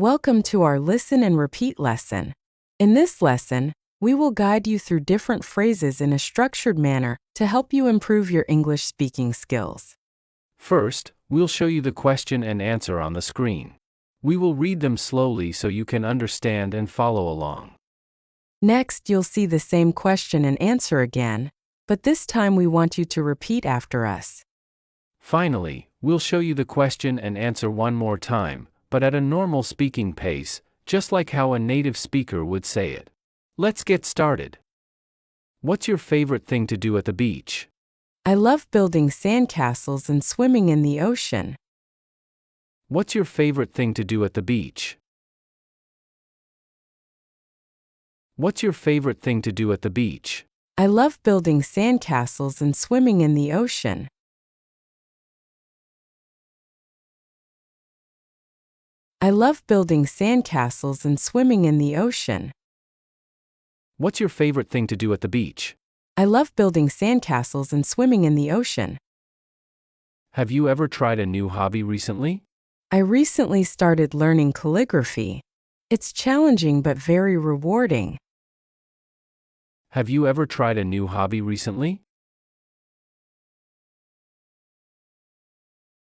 Welcome to our Listen and Repeat lesson. In this lesson, we will guide you through different phrases in a structured manner to help you improve your English speaking skills. First, we'll show you the question and answer on the screen. We will read them slowly so you can understand and follow along. Next, you'll see the same question and answer again, but this time we want you to repeat after us. Finally, we'll show you the question and answer one more time, but at a normal speaking pace, just like how a native speaker would say it. Let's get started. What's your favorite thing to do at the beach? I love building sandcastles and swimming in the ocean. What's your favorite thing to do at the beach? What's your favorite thing to do at the beach? I love building sandcastles and swimming in the ocean. I love building sandcastles and swimming in the ocean. What's your favorite thing to do at the beach? I love building sandcastles and swimming in the ocean. Have you ever tried a new hobby recently? I recently started learning calligraphy. It's challenging but very rewarding. Have you ever tried a new hobby recently?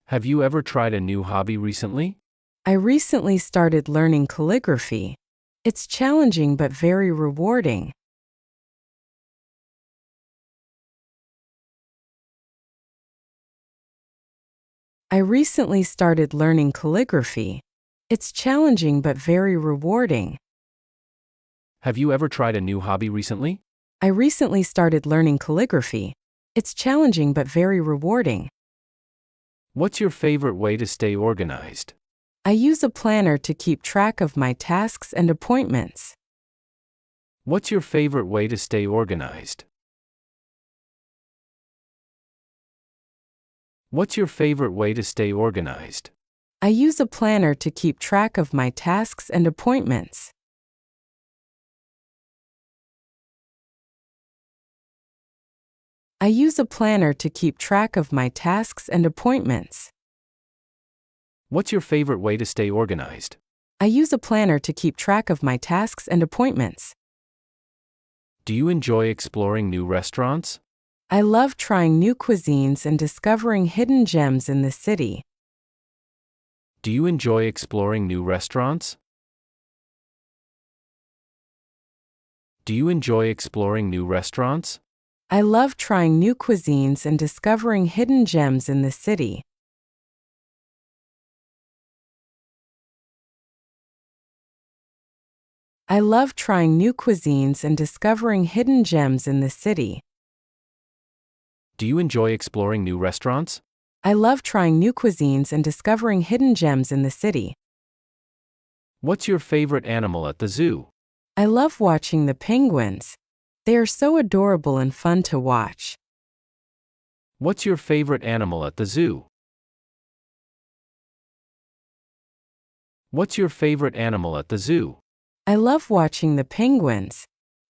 Have you ever tried a new hobby recently? I recently started learning calligraphy. It's challenging but very rewarding. I recently started learning calligraphy. It's challenging but very rewarding. Have you ever tried a new hobby recently? I recently started learning calligraphy. It's challenging but very rewarding. What's your favorite way to stay organized? I use a planner to keep track of my tasks and appointments. What's your favorite way to stay organized? What's your favorite way to stay organized? I use a planner to keep track of my tasks and appointments. I use a planner to keep track of my tasks and appointments. What's your favorite way to stay organized? I use a planner to keep track of my tasks and appointments. Do you enjoy exploring new restaurants? I love trying new cuisines and discovering hidden gems in the city. Do you enjoy exploring new restaurants? Do you enjoy exploring new restaurants? I love trying new cuisines and discovering hidden gems in the city. I love trying new cuisines and discovering hidden gems in the city. Do you enjoy exploring new restaurants? I love trying new cuisines and discovering hidden gems in the city. What's your favorite animal at the zoo? I love watching the penguins. They are so adorable and fun to watch. What's your favorite animal at the zoo? What's your favorite animal at the zoo? I love watching the penguins.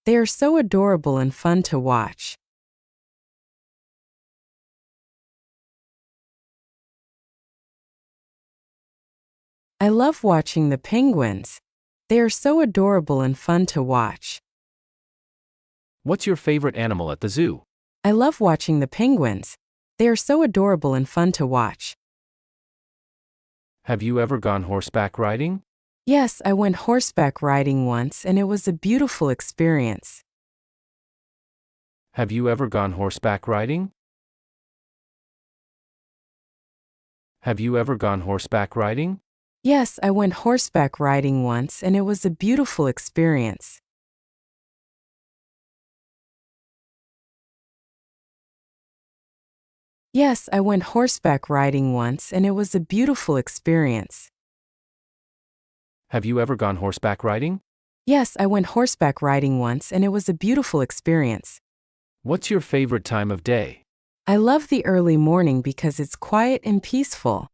They are so adorable and fun to watch. I love watching the penguins. They are so adorable and fun to watch. What's your favorite animal at the zoo? I love watching the penguins. They are so adorable and fun to watch. Have you ever gone horseback riding? Yes, I went horseback riding once and it was a beautiful experience. Have you ever gone horseback riding? Have you ever gone horseback riding? Yes, I went horseback riding once and it was a beautiful experience. Yes, I went horseback riding once and it was a beautiful experience. Have you ever gone horseback riding? Yes, I went horseback riding once and it was a beautiful experience. What's your favorite time of day? I love the early morning because it's quiet and peaceful.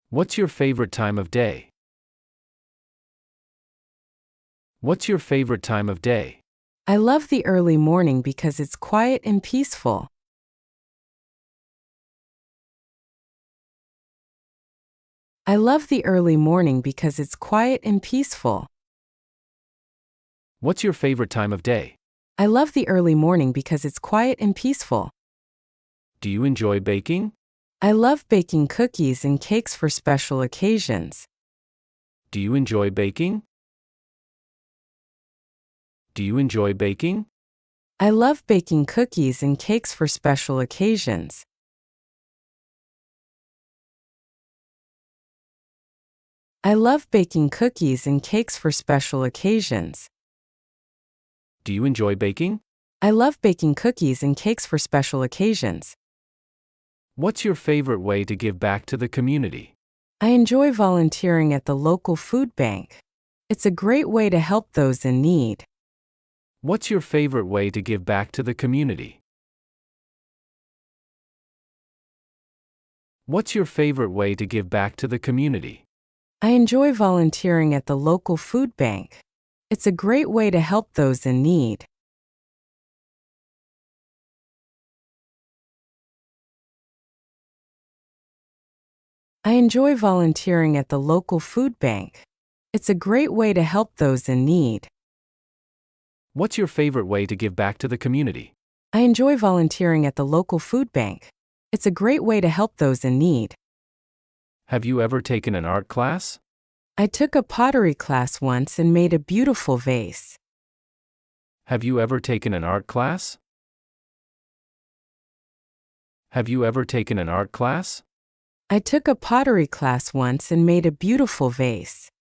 What's your favorite time of day? What's your favorite time of day? I love the early morning because it's quiet and peaceful. I love the early morning because it's quiet and peaceful. What's your favorite time of day? I love the early morning because it's quiet and peaceful. Do you enjoy baking? I love baking cookies and cakes for special occasions. Do you enjoy baking? Do you enjoy baking? I love baking cookies and cakes for special occasions. I love baking cookies and cakes for special occasions. Do you enjoy baking? I love baking cookies and cakes for special occasions. What's your favorite way to give back to the community? I enjoy volunteering at the local food bank. It's a great way to help those in need. What's your favorite way to give back to the community? What's your favorite way to give back to the community? I enjoy volunteering at the local food bank. It's a great way to help those in need. I enjoy volunteering at the local food bank. It's a great way to help those in need. What's your favorite way to give back to the community? I enjoy volunteering at the local food bank. It's a great way to help those in need. Have you ever taken an art class? I took a pottery class once and made a beautiful vase. Have you ever taken an art class? Have you ever taken an art class? I took a pottery class once and made a beautiful vase.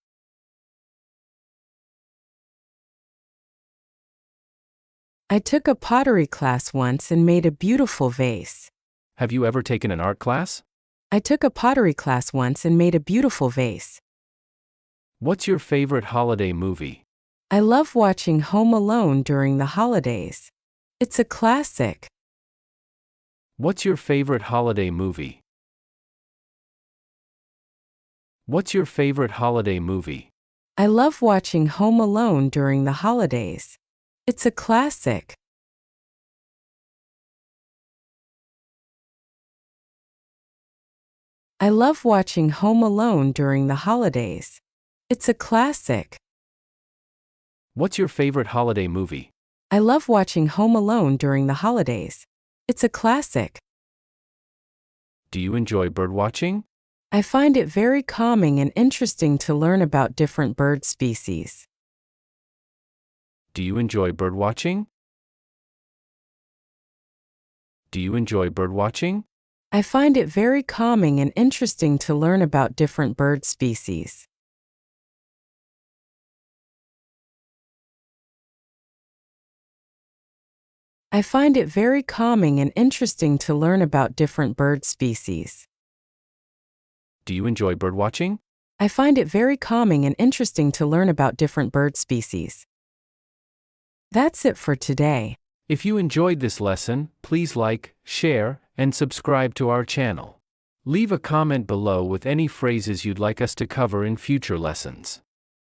I took a pottery class once and made a beautiful vase. Have you ever taken an art class? I took a pottery class once and made a beautiful vase. What's your favorite holiday movie? I love watching Home Alone during the holidays. It's a classic. What's your favorite holiday movie? What's your favorite holiday movie? I love watching Home Alone during the holidays. It's a classic. I love watching Home Alone during the holidays. It's a classic. What's your favorite holiday movie? I love watching Home Alone during the holidays. It's a classic. Do you enjoy birdwatching? I find it very calming and interesting to learn about different bird species. Do you enjoy birdwatching? Do you enjoy birdwatching? I find it very calming and interesting to learn about different bird species. I find it very calming and interesting to learn about different bird species. Do you enjoy birdwatching? I find it very calming and interesting to learn about different bird species. That's it for today. If you enjoyed this lesson, please like, share, and subscribe to our channel. Leave a comment below with any phrases you'd like us to cover in future lessons.